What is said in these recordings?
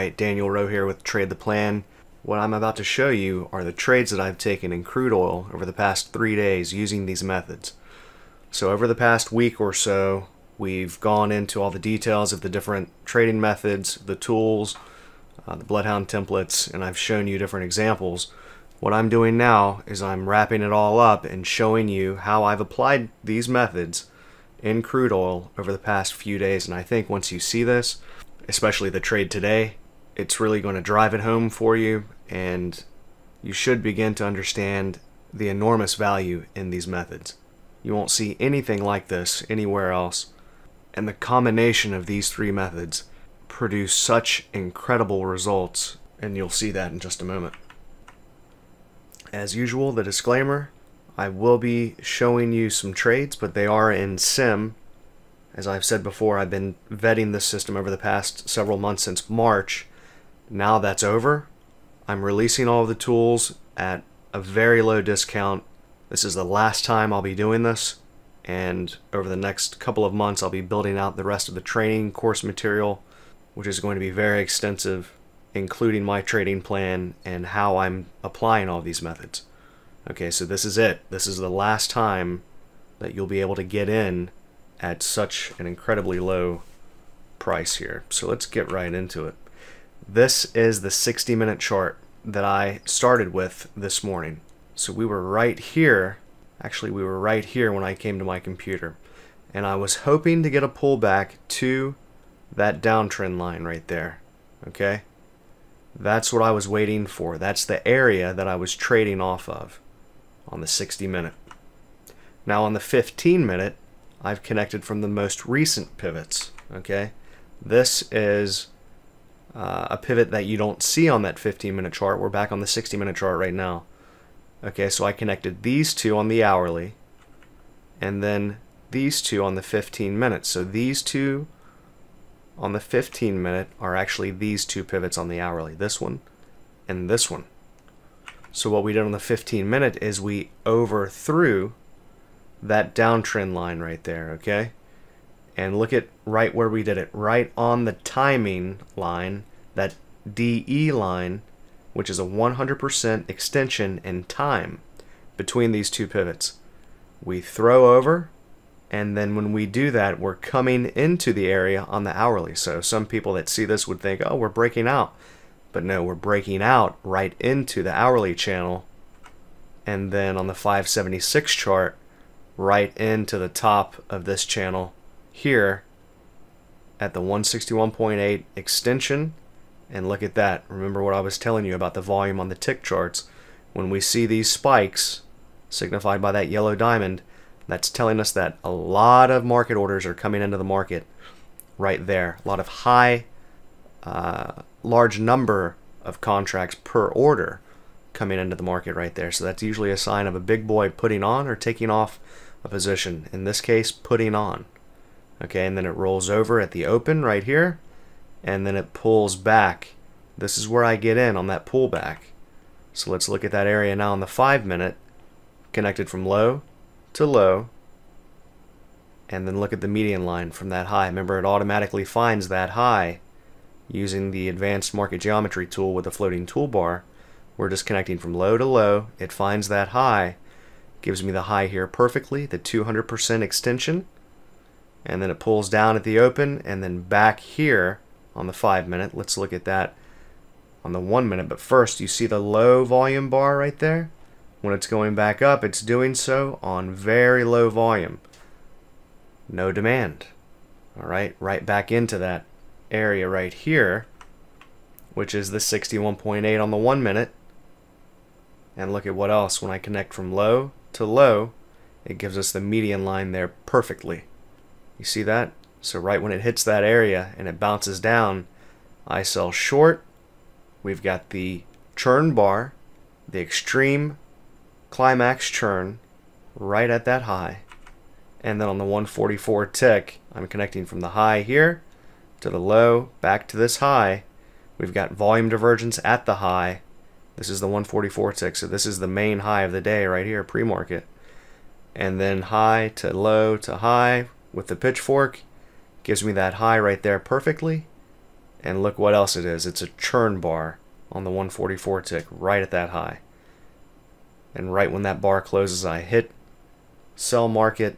Alright, Daniel Rowe here with Trade the Plan. What I'm about to show you are the trades that I've taken in crude oil over the past 3 days using these methods. So over the past week or so, we've gone into all the details of the different trading methods, the tools, the Bloodhound templates, and I've shown you different examples. What I'm doing now is I'm wrapping it all up and showing you how I've applied these methods in crude oil over the past few days. And I think once you see this, especially the trade today, it's really going to drive it home for you, and you should begin to understand the enormous value in these methods. You won't see anything like this anywhere else, and the combination of these three methods produce such incredible results, and you'll see that in just a moment. As usual, the disclaimer: I will be showing you some trades, but they are in sim. As I've said before, I've been vetting this system over the past several months since March. Now that's over. I'm releasing all of the tools at a very low discount. This is the last time I'll be doing this, and over the next couple of months I'll be building out the rest of the training course material, which is going to be very extensive, including my trading plan and how I'm applying all these methods. Okay, so this is it. This is the last time that you'll be able to get in at such an incredibly low price here. So let's get right into it. This is the 60-minute chart that I started with this morning. So we were right here. Actually, we were right here when I came to my computer. And I was hoping to get a pullback to that downtrend line right there. Okay? That's what I was waiting for. That's the area that I was trading off of on the 60-minute. Now on the 15-minute, I've connected from the most recent pivots. Okay? This is a pivot that you don't see on that 15-minute chart. We're back on the 60-minute chart right now. Okay, so I connected these two on the hourly, and then these two on the 15 minutes. So these two on the 15-minute are actually these two pivots on the hourly, this one and this one. So what we did on the 15-minute is we overthrew that downtrend line right there, okay? And look at right where we did it, right on the timing line, that DE line, which is a 100% extension in time between these two pivots. We throw over, and then when we do that, we're coming into the area on the hourly. So some people that see this would think, oh, we're breaking out. But no, we're breaking out right into the hourly channel, and then on the 576 chart, right into the top of this channel here at the 161.8 extension. And look at that. Remember what I was telling you about the volume on the tick charts. When we see these spikes signified by that yellow diamond, that's telling us that a lot of market orders are coming into the market right there. A lot of large number of contracts per order coming into the market right there. So that's usually a sign of a big boy putting on or taking off a position. In this case, putting on. Okay, and then it rolls over at the open right here, and then it pulls back. This is where I get in on that pullback. So let's look at that area now on the 5-minute, connected from low to low, and then look at the median line from that high. Remember, it automatically finds that high using the advanced market geometry tool with the floating toolbar. We're just connecting from low to low. It finds that high, gives me the high here perfectly, the 200% extension, and then it pulls down at the open, and then back here on the 5-minute. Let's look at that on the 1-minute. But first, you see the low volume bar right there? When it's going back up, it's doing so on very low volume. No demand. Alright, right back into that area right here, which is the 61.8 on the 1-minute. And look at what else. When I connect from low to low, it gives us the median line there perfectly. You see that? So right when it hits that area and it bounces down, I sell short. We've got the churn bar, the extreme climax churn right at that high. And then on the 144 tick, I'm connecting from the high here to the low, back to this high. We've got volume divergence at the high. This is the 144 tick, so this is the main high of the day right here, pre-market. And then high to low to high with the pitchfork gives me that high right there perfectly. And look what else it is. It's a churn bar on the 144 tick right at that high. And right when that bar closes, I hit sell market,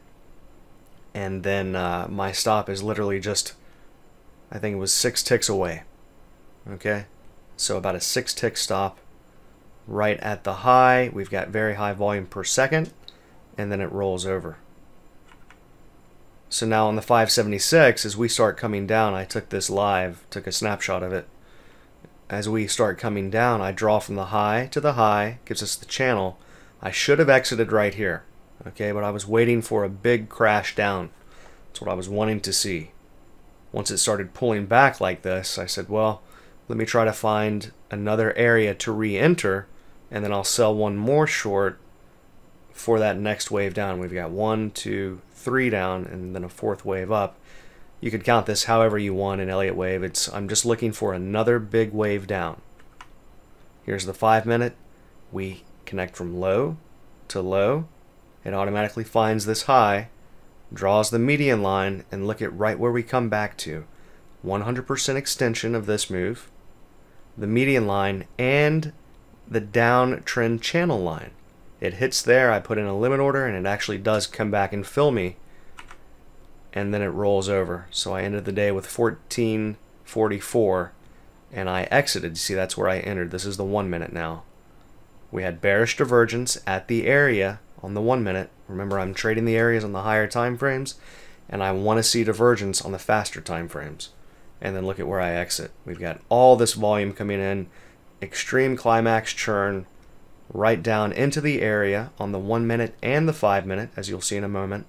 and then my stop is literally just, I think it was 6 ticks away. Okay, so about a 6 tick stop right at the high. We've got very high volume per second, and then it rolls over. So now on the 576, as we start coming down, I took this live, took a snapshot of it. As we start coming down, I draw from the high to the high, gives us the channel. I should have exited right here, okay, but I was waiting for a big crash down. That's what I was wanting to see. Once it started pulling back like this, I said, well, let me try to find another area to re-enter, and then I'll sell one more short for that next wave down. We've got 1, 2, 3 down, and then a 4th wave up. You could count this however you want in Elliott wave. I'm just looking for another big wave down. Here's the 5 minute. We connect from low to low. It automatically finds this high, draws the median line, and look at right where we come back to. 100% extension of this move, the median line, and the downtrend channel line. It hits there, I put in a limit order, and it actually does come back and fill me, and then it rolls over. So I ended the day with 1444, and I exited. You see, that's where I entered. This is the 1 minute now. We had bearish divergence at the area on the 1 minute. Remember, I'm trading the areas on the higher time frames, and I want to see divergence on the faster time frames. And then look at where I exit. We've got all this volume coming in, extreme climax churn, right down into the area on the 1 minute and the 5 minute, as you'll see in a moment,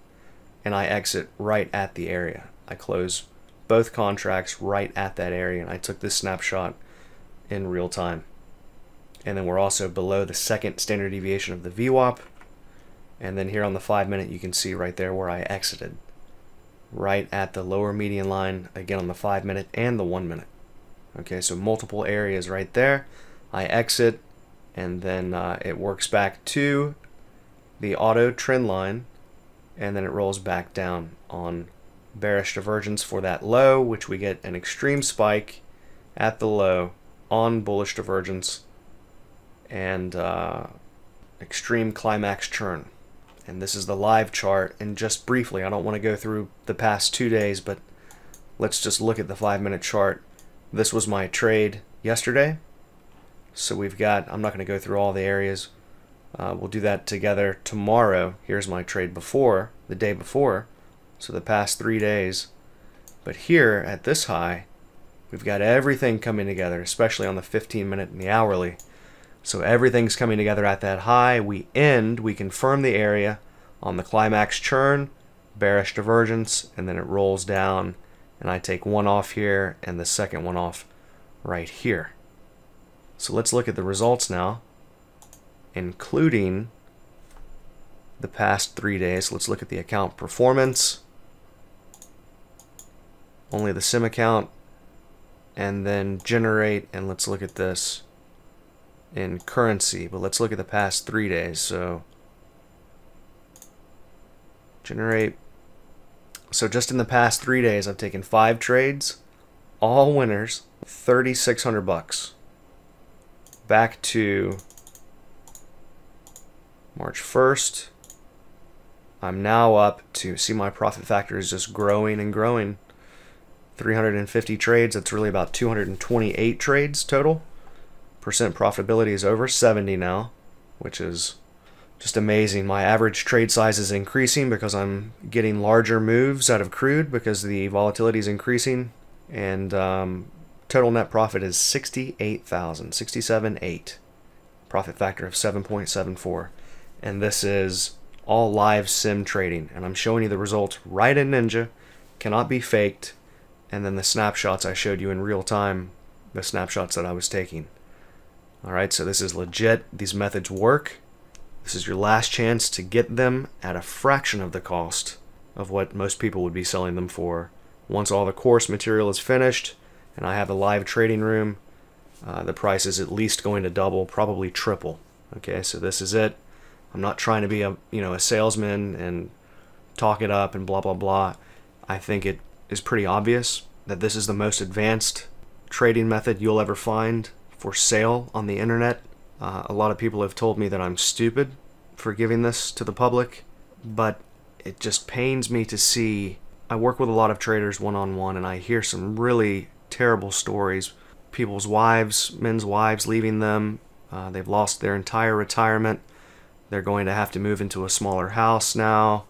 and I exit right at the area. I close both contracts right at that area, and I took this snapshot in real time. And then we're also below the second standard deviation of the VWAP, and then here on the 5 minute you can see right there where I exited, right at the lower median line, again on the 5 minute and the 1 minute. Okay, so multiple areas right there. I exit, and then it works back to the auto trend line, and then it rolls back down on bearish divergence for that low, which we get an extreme spike at the low on bullish divergence, and extreme climax churn. And this is the live chart. And just briefly, I don't want to go through the past 2 days, but let's just look at the 5 minute chart. This was my trade yesterday. So we've got, I'm not going to go through all the areas. We'll do that together tomorrow. Here's my trade before, the day before. So the past 3 days. But here at this high, we've got everything coming together, especially on the 15 minute and the hourly. So everything's coming together at that high. We confirm the area on the climax churn, bearish divergence, and then it rolls down, and I take one off here and the second one off right here. So let's look at the results now, including the past 3 days. Let's look at the account performance, only the sim account, and then generate, and let's look at this in currency, but let's look at the past 3 days. So generate. So just in the past 3 days, I've taken 5 trades, all winners, $3,600. Back to March 1st, I'm now up to, see, my profit factor is just growing and growing. 350 trades, that's really about 228 trades total. Percent profitability is over 70 now, which is just amazing. My average trade size is increasing because I'm getting larger moves out of crude because the volatility is increasing, and total net profit is 68,000, 67.8. Profit factor of 7.74. And this is all live sim trading, and I'm showing you the results right in Ninja, cannot be faked, and then the snapshots I showed you in real time, the snapshots that I was taking. Alright, so this is legit. These methods work. This is your last chance to get them at a fraction of the cost of what most people would be selling them for. Once all the course material is finished and I have a live trading room, the price is at least going to double, probably triple. Okay, so this is it. I'm not trying to be a salesman and talk it up and blah blah blah. I think it is pretty obvious that this is the most advanced trading method you'll ever find for sale on the internet. A lot of people have told me that I'm stupid for giving this to the public, but it just pains me to see. I work with a lot of traders one-on-one, and I hear some really terrible stories. People's wives, men's wives leaving them. They've lost their entire retirement. They're going to have to move into a smaller house now.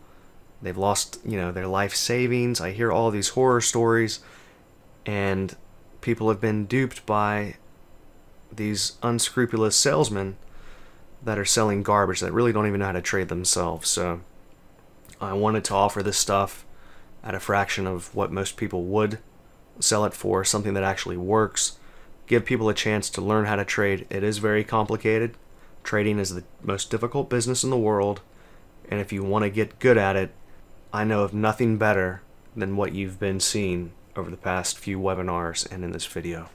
They've lost, their life savings. I hear all these horror stories, and people have been duped by these unscrupulous salesmen that are selling garbage that really don't even know how to trade themselves. So I wanted to offer this stuff at a fraction of what most people would sell it for, something that actually works. Give people a chance to learn how to trade. It is very complicated. Trading is the most difficult business in the world, and if you want to get good at it, I know of nothing better than what you've been seeing over the past few webinars and in this video.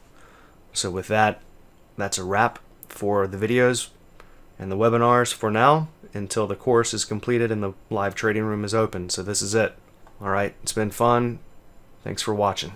So with that, that's a wrap for the videos and the webinars for now, until the course is completed and the live trading room is open. So this is it. Alright, it's been fun. Thanks for watching.